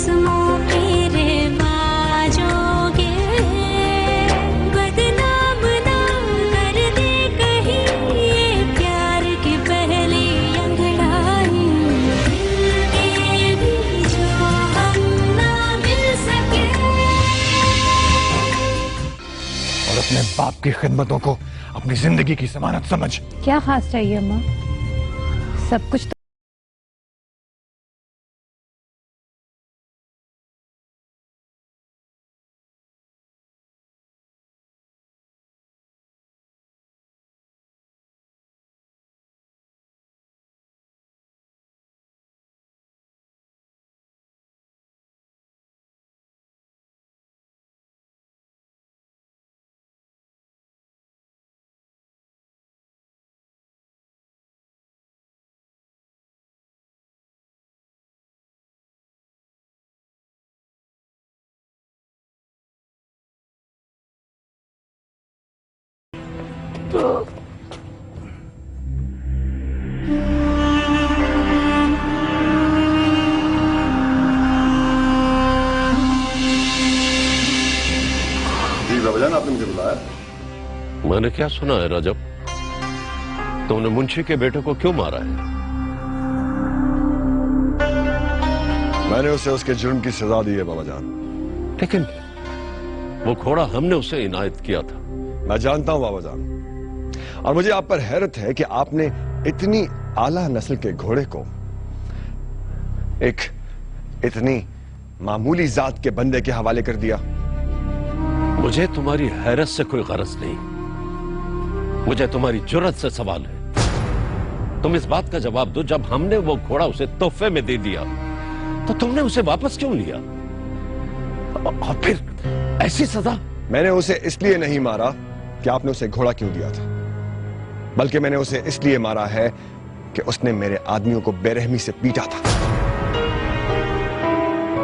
रस्मों के रिवाजों के बदनाम ना कर दे कहीं ये प्यार की पहली अंगड़ाई। मिल के भी जो हम ना मिल सके। और अपने बाप की खिदमतों को अपनी जिंदगी की जमानत समझ। क्या खास चाहिए माँ? सब कुछ तो बाबाजान, आपने मुझे बुलाया? मैंने क्या सुना है रजब? तुमने मुंशी के बेटे को क्यों मारा है? मैंने उसे उसके जुर्म की सजा दी है बाबाजान। लेकिन वो घोड़ा हमने उसे इनायत किया था। मैं जानता हूं बाबाजान, और मुझे आप पर हैरत है कि आपने इतनी आला नस्ल के घोड़े को एक इतनी मामूली जात के बंदे के हवाले कर दिया। मुझे तुम्हारी हैरत से कोई गरज नहीं, मुझे तुम्हारी जुर्रत से सवाल है। तुम इस बात का जवाब दो, जब हमने वो घोड़ा उसे तोहफे में दे दिया तो तुमने उसे वापस क्यों लिया? और फिर ऐसी सजा? मैंने उसे इसलिए नहीं मारा कि आपने उसे घोड़ा क्यों दिया था, बल्कि मैंने उसे इसलिए मारा है कि उसने मेरे आदमियों को बेरहमी से पीटा था।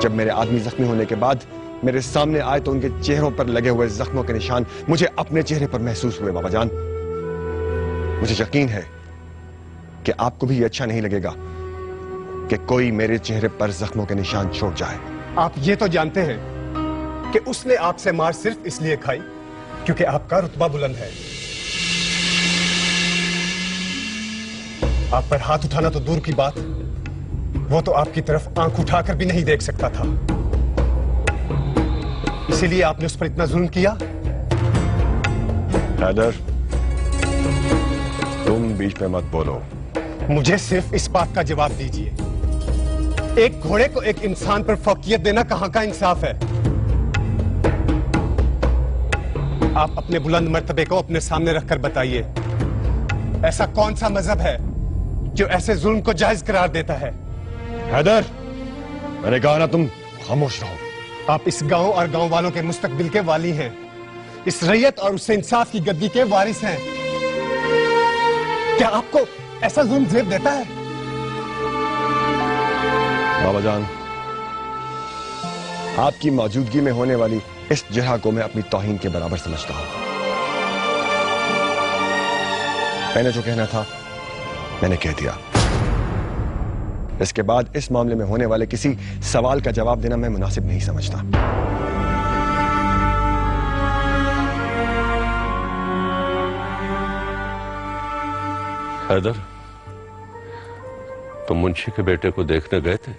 जब मेरे आदमी जख्मी होने के बाद मेरे सामने आए तो उनके चेहरों पर लगे हुए जख्मों के निशान मुझे अपने चेहरे पर महसूस हुए बाबाजान। मुझे यकीन है कि आपको भी अच्छा नहीं लगेगा कि कोई मेरे चेहरे पर जख्मों के निशान छोड़ जाए। आप ये तो जानते हैं कि उसने आपसे मार सिर्फ इसलिए खाई क्योंकि आपका रुतबा बुलंद है। आप पर हाथ उठाना तो दूर की बात, वो तो आपकी तरफ आंख उठाकर भी नहीं देख सकता था। इसीलिए आपने उस पर इतना जुल्म किया। हैदर, तुम बीच में मत बोलो। मुझे सिर्फ इस बात का जवाब दीजिए, एक घोड़े को एक इंसान पर फौकियत देना कहां का इंसाफ है? आप अपने बुलंद मर्तबे को अपने सामने रखकर बताइए, ऐसा कौन सा मजहब है जो ऐसे जुल्म को जायज करार देता है? हैदर, मैंने कहा ना तुम खामोश रहो। आप इस गांव और गांव वालों के मुस्तकबिल के वाली हैं, इस रैयत और उससे इंसाफ की गद्दी के वारिस हैं। क्या आपको ऐसा जुल्म जेब देता है? बाबाजान, आपकी मौजूदगी में होने वाली इस जगह को मैं अपनी तौहीन के बराबर समझता हूं। मैंने जो कहना था मैंने कह दिया। इसके बाद इस मामले में होने वाले किसी सवाल का जवाब देना मैं मुनासिब नहीं समझता। हैदर, तुम मुंशी के बेटे को देखने गए थे?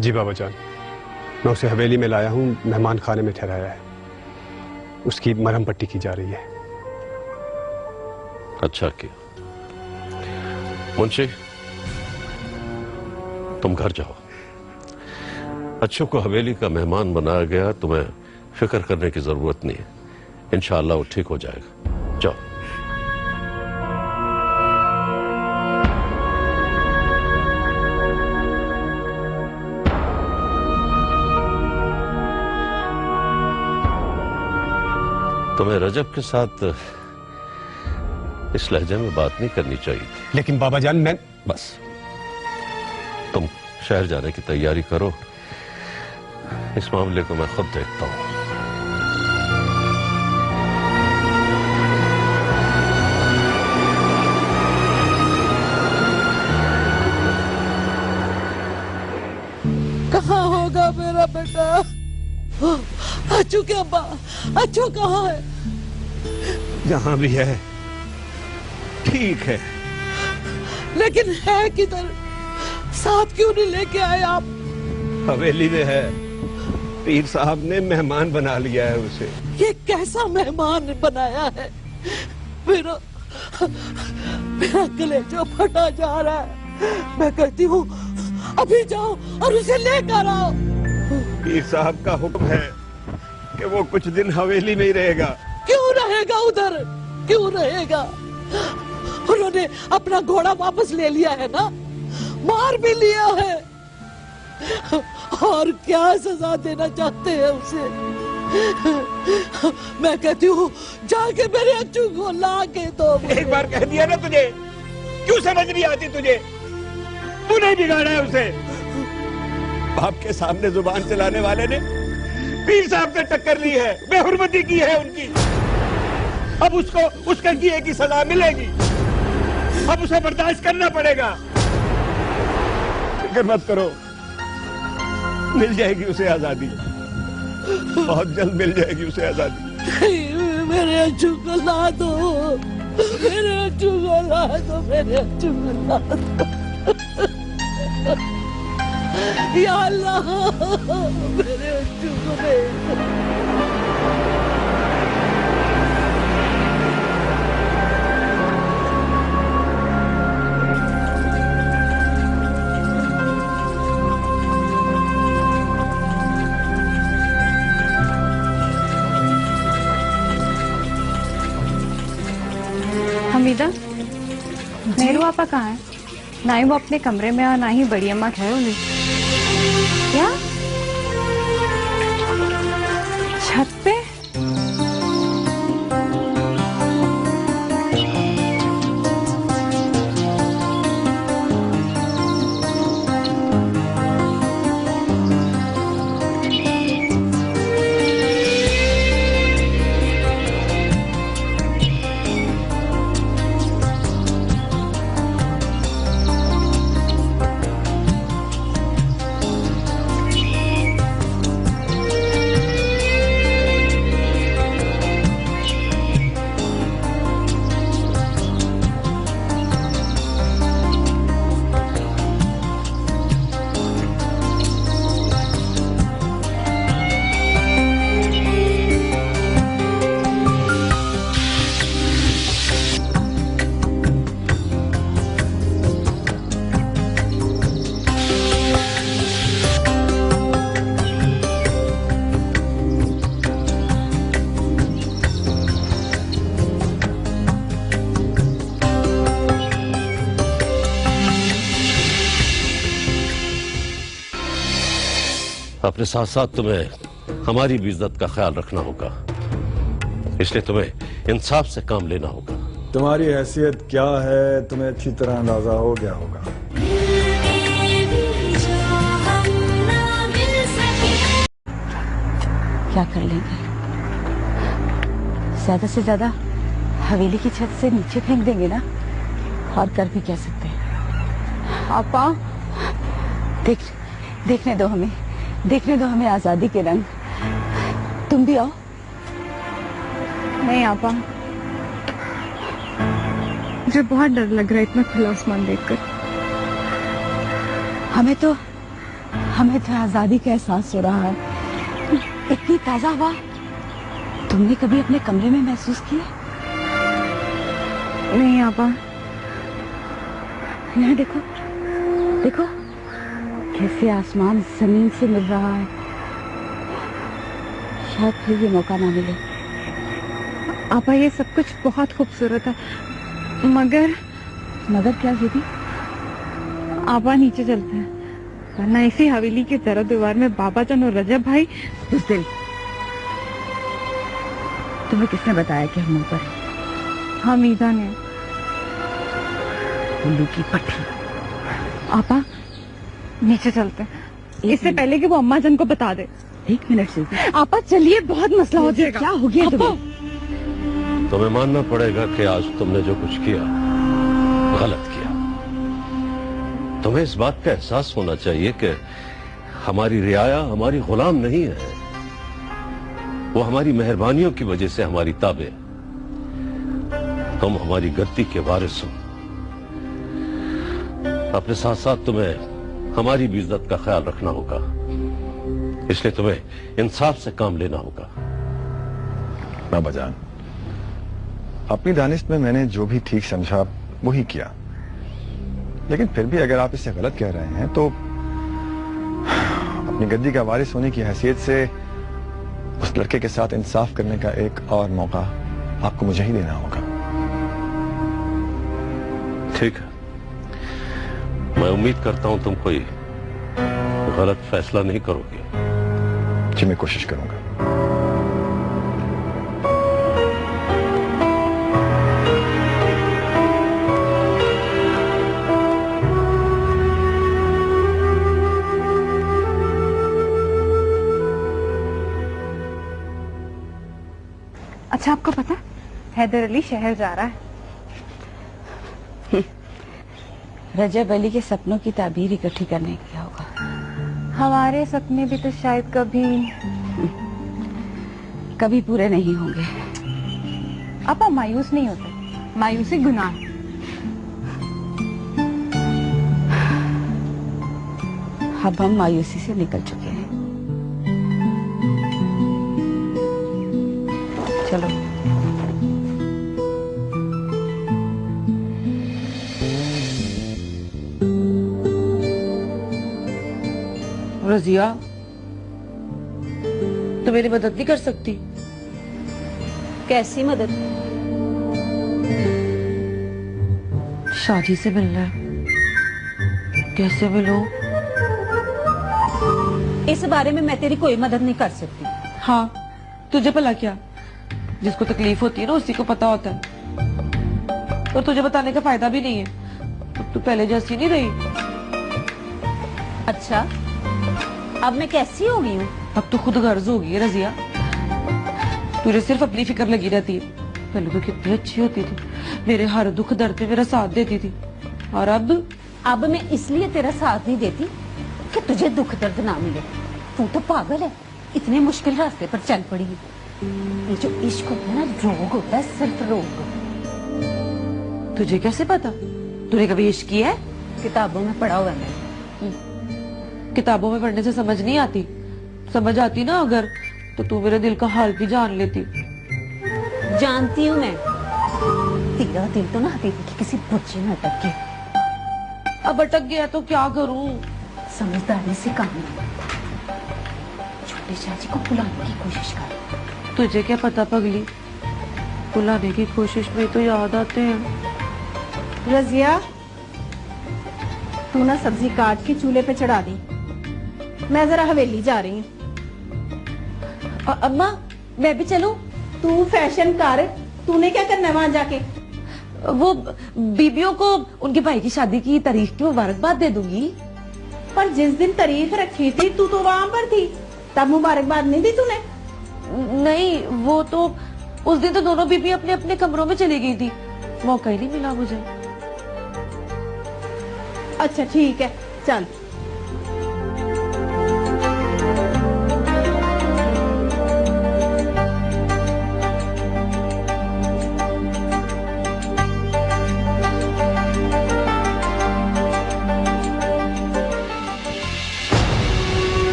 जी बाबाजान, मैं उसे हवेली में लाया हूं, मेहमान खाने में ठहराया है। उसकी मरहम पट्टी की जा रही है। अच्छा किया। मुंशी, तुम घर जाओ। अच्छों को हवेली का मेहमान बनाया गया, तुम्हें फिक्र करने की जरूरत नहीं है। इंशाअल्लाह वो ठीक हो जाएगा। जाओ। तुम्हें रजब के साथ इस लहजे में बात नहीं करनी चाहिए थी। लेकिन बाबाजान, मैं बस तुम शहर जाने की तैयारी करो, इस मामले को मैं खुद देखता हूं। कहाँ होगा मेरा बेटा? अच्छू के अब्बा, अच्छू कहाँ है? जहां भी है ठीक है, लेकिन है किधर? साथ क्यों नहीं लेके आए आप? हवेली में है। पीर साहब ने मेहमान बना लिया है उसे। ये कैसा मेहमान बनाया है? मेरा मेरा कलेजा फटा जा रहा है। मैं कहती हूँ अभी जाओ और उसे लेकर आओ। पीर साहब का हुक्म है कि वो कुछ दिन हवेली में ही रहेगा। क्यों रहेगा उधर? क्यों रहेगा? उन्होंने अपना घोड़ा वापस ले लिया है ना, मार भी लिया है। और क्या सजा देना चाहते हैं उसे? मैं कहती हूँ जाके मेरे अच्छू को ला के दो। एक बार कह दिया ना तुझे, क्यों समझ नहीं आती तुझे? तूने बिगाड़ा है उसे। बाप के सामने जुबान चलाने वाले ने पीर साहब से टक्कर ली है, बेहुरमती की है उनकी। अब उसको उसके किए की सजा मिलेगी। अब उसे बर्दाश्त करना पड़ेगा। फिक्र मत करो, मिल जाएगी उसे आजादी। बहुत जल्द मिल जाएगी उसे आजादी। मेरे अच्छू को ला दो, मेरे अच्छू को ला दो, मेरे अच्छू को ला दो। या अल्लाह, मेरे अच्छू को दे दो। हमीदा, नेहरू आपा कहाँ है? ना ही वो अपने कमरे में और ना ही बड़ी अम्मा खैर होंगी। क्या छत पे? अपने साथ साथ तुम्हें हमारी भी इज्जत का ख्याल रखना होगा, इसलिए तुम्हें इंसाफ से काम लेना होगा। तुम्हारी हैसियत क्या है तुम्हें अच्छी तरह अंदाजा हो गया होगा। क्या कर लेंगे? ज्यादा से ज्यादा हवेली की छत से नीचे फेंक देंगे ना, और कर भी क्या सकते हैं। आपा, देखने दो हमें, देखने दो हमें आजादी के रंग। तुम भी आओ। नहीं आपा, मुझे बहुत डर लग रहा है इतना खुला आसमान देखकर। हमें तो आजादी का एहसास हो रहा है। इतनी ताजा हवा तुमने कभी अपने कमरे में महसूस की? नहीं आपा। यहाँ देखो, देखो कैसे आसमान जमीन से मिल रहा है। शायद फिर ये मौका ना मिले। आपा, ये सब कुछ बहुत खूबसूरत है, मगर क्या दीदी? आपा नीचे चलते हैं, वरना इसी हवेली के जरा दीवार में बाबा जान और रजब भाई। बुज़दिल, तुम्हें किसने बताया कि हम ऊपर? हमीदा ने। उल्लू की पट्टी। आपा नीचे चलते हैं, इससे पहले कि वो अम्मा जन को बता दे। 1 मिनट से। आपा चलिए, बहुत मसला हो जाएगा। क्या हो गया तुम्हें मानना पड़ेगा कि आज तुमने जो कुछ किया गलत किया। तुम्हें इस बात का एहसास होना चाहिए कि हमारी रियाया हमारी गुलाम नहीं है, वो हमारी मेहरबानियों की वजह से हमारी ताबे है। तुम हमारी गद्दी के वारिस हो, अपने साथ साथ तुम्हें हमारी भी इज्जत का ख्याल रखना होगा, इसलिए तुम्हें इंसाफ से काम लेना होगा। बाबा जान, अपनी दानिश में मैंने जो भी ठीक समझा वही किया, लेकिन फिर भी अगर आप इससे गलत कह रहे हैं तो अपनी गद्दी का वारिस होने की हैसियत से उस लड़के के साथ इंसाफ करने का एक और मौका आपको मुझे ही देना होगा। ठीक है, मैं उम्मीद करता हूं तुम कोई गलत फैसला नहीं करोगे। जी मैं कोशिश करूंगा। अच्छा, आपको पता है हैदर अली शहर जा रहा है। रजब अली के सपनों की ताबीर इकट्ठी करने गया होगा। हमारे सपने भी तो शायद कभी पूरे नहीं होंगे। आप मायूस नहीं होते, मायूसी गुनाह है। अब हम मायूसी से निकल चुके हैं। चलो। रजिया, तो मेरी मदद नहीं कर सकती? कैसी मदद? शादी से मिलना है। कैसे मिलूं? इस बारे में मैं तेरी कोई मदद नहीं कर सकती। हाँ, तुझे भला क्या? जिसको तकलीफ होती है ना उसी को पता होता है, और तुझे बताने का फायदा भी नहीं है। तू पहले जैसी नहीं रही। अच्छा, अब मैं कैसी हो गई हूँ? अब तो खुद गर्ज हो गई है रजिया। तुझे सिर्फ अपनी फिक्र लगी रहती है। पहले तो कितनी अच्छी होती थी, मेरे हर दुख दर्द में मेरा साथ देती थी, और अब मैं इसलिए तेरा साथ नहीं देती कि तुझे दुख दर्द ना मिले। तू तो पागल है, इतने मुश्किल रास्ते पर चल पड़ी है। ये जो इश्क होता है ना, रोग होता है, सिर्फ रोग। तुझे कैसे पता? तूने कभी इश्क किया है? किताबों में पढ़ा हुआ है। किताबों में पढ़ने से समझ नहीं आती। समझ आती ना अगर, तो तू मेरे दिल का हाल भी जान लेती। जानती हूँ मैं। तेरा दिल तो ना हथेली की किसी बच्चे में अटक गया। अब अटक गया तो क्या करूं? समझदारी से काम ले। छोटे चाची को बुलाने की कोशिश कर। तुझे क्या पता पगली, बुलाने की कोशिश में तो याद आते हैं। रजिया, तू ना सब्जी काट के चूल्हे पे चढ़ा दी, मैं जरा हवेली जा रही हूँ। अम्मा, मैं भी चलूं? तू फैशन कर, तूने क्या करना है वहां जाके? वो बीबियों को उनके भाई की शादी की तारीख की मुबारकबाद दे दूंगी। पर जिस दिन तारीख रखी थी तू तो वहां पर थी, तब मुबारकबाद नहीं दी तूने? नहीं, वो तो उस दिन तो दोनों बीबी अपने अपने कमरों में चली गई थी, मौका ही नहीं मिला मुझे। अच्छा ठीक है, चल।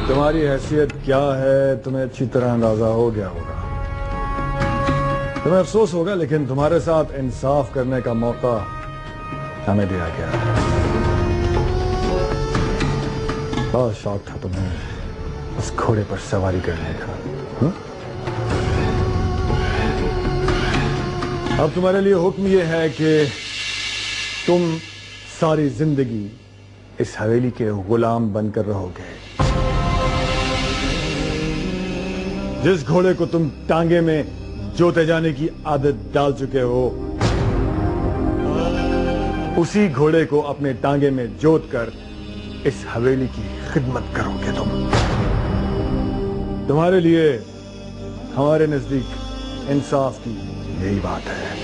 तुम्हारी हैसियत क्या है तुम्हें अच्छी तरह अंदाजा हो गया होगा। तुम्हें अफसोस होगा, लेकिन तुम्हारे साथ इंसाफ करने का मौका हमें दिया गया है। बहुत शौक था तुम्हें उस घोड़े पर सवारी करने का। अब तुम्हारे लिए हुक्म यह है कि तुम सारी जिंदगी इस हवेली के गुलाम बनकर रहोगे। जिस घोड़े को तुम टांगे में जोते जाने की आदत डाल चुके हो, उसी घोड़े को अपने टांगे में जोत कर इस हवेली की खिदमत करोगे तुम। तुम्हारे लिए हमारे नजदीक इंसाफ की यही बात है।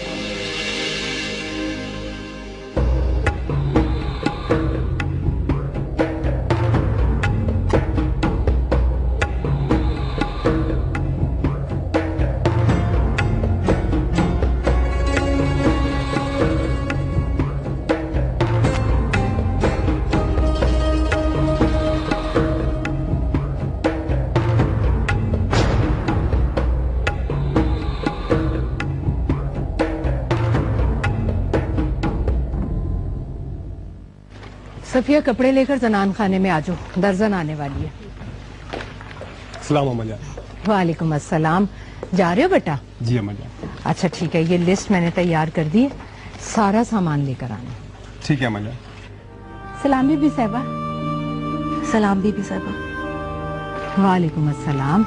सफिया कपड़े लेकर जनान खाने में आ जाओ, दर्जन आने वाली है। सलाम अम्मा जान। वालेकुम अस्सलाम। जा रहे हो बेटा? जी अम्मा जान। अच्छा ठीक है, ये लिस्ट मैंने तैयार कर दी है, सारा सामान लेकर आना। ठीक है अम्मा जान। सलाम बीबी साहिबा। सलाम बीबी साहिबा। वालेकुम अस्सलाम।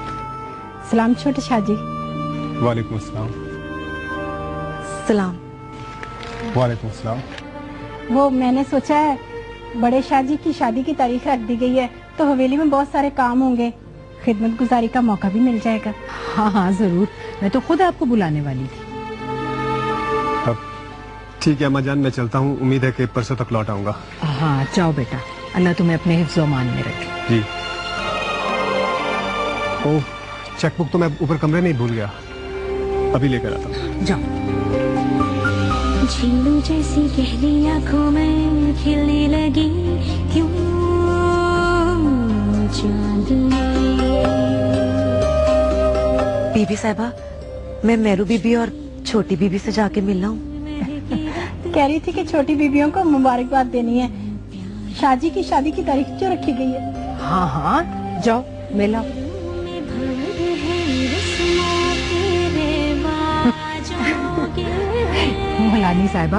सलाम छोटे शाहजी। वालेकुम अस्सलाम। सलाम। वालेकुम अस्सलाम। वो मैंने सोचा है बड़े शाहजी की शादी की तारीख रख दी गई है तो हवेली में बहुत सारे काम होंगे, खिदमत गुजारी का मौका भी मिल जाएगा। हाँ हाँ जरूर, मैं तो खुद आपको बुलाने वाली थी। ठीक है अम्मा जान, मैं चलता हूँ। उम्मीद है कि परसों तक लौट आऊंगा। हाँ जाओ बेटा, अल्लाह तुम्हें अपने हिफ्ज़ो मान में रखे। जी। ओह, चेकबुक तो मैं ऊपर कमरे में ही भूल गया, अभी लेकर आता हूँ। जाओ। झीलों जैसी गहरी आंखों में खिलने लगी क्यों चांदनी। बीबी साहिबा, मैं मेरू बीबी और छोटी बीबी से जाके मिलना हूँ। कह रही थी कि छोटी बीबियों को मुबारकबाद देनी है, शादी की शादी की तारीख जो रखी गई है। हाँ हाँ जाओ मिला। मलानी साहिबा,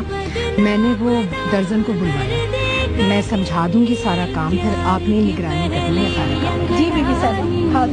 मैंने वो दर्जन को बुलवाया, मैं समझा दूंगी सारा काम, फिर आपने निगरानी करनी है सारे काम। जी बीबी साहिबा। हाँ।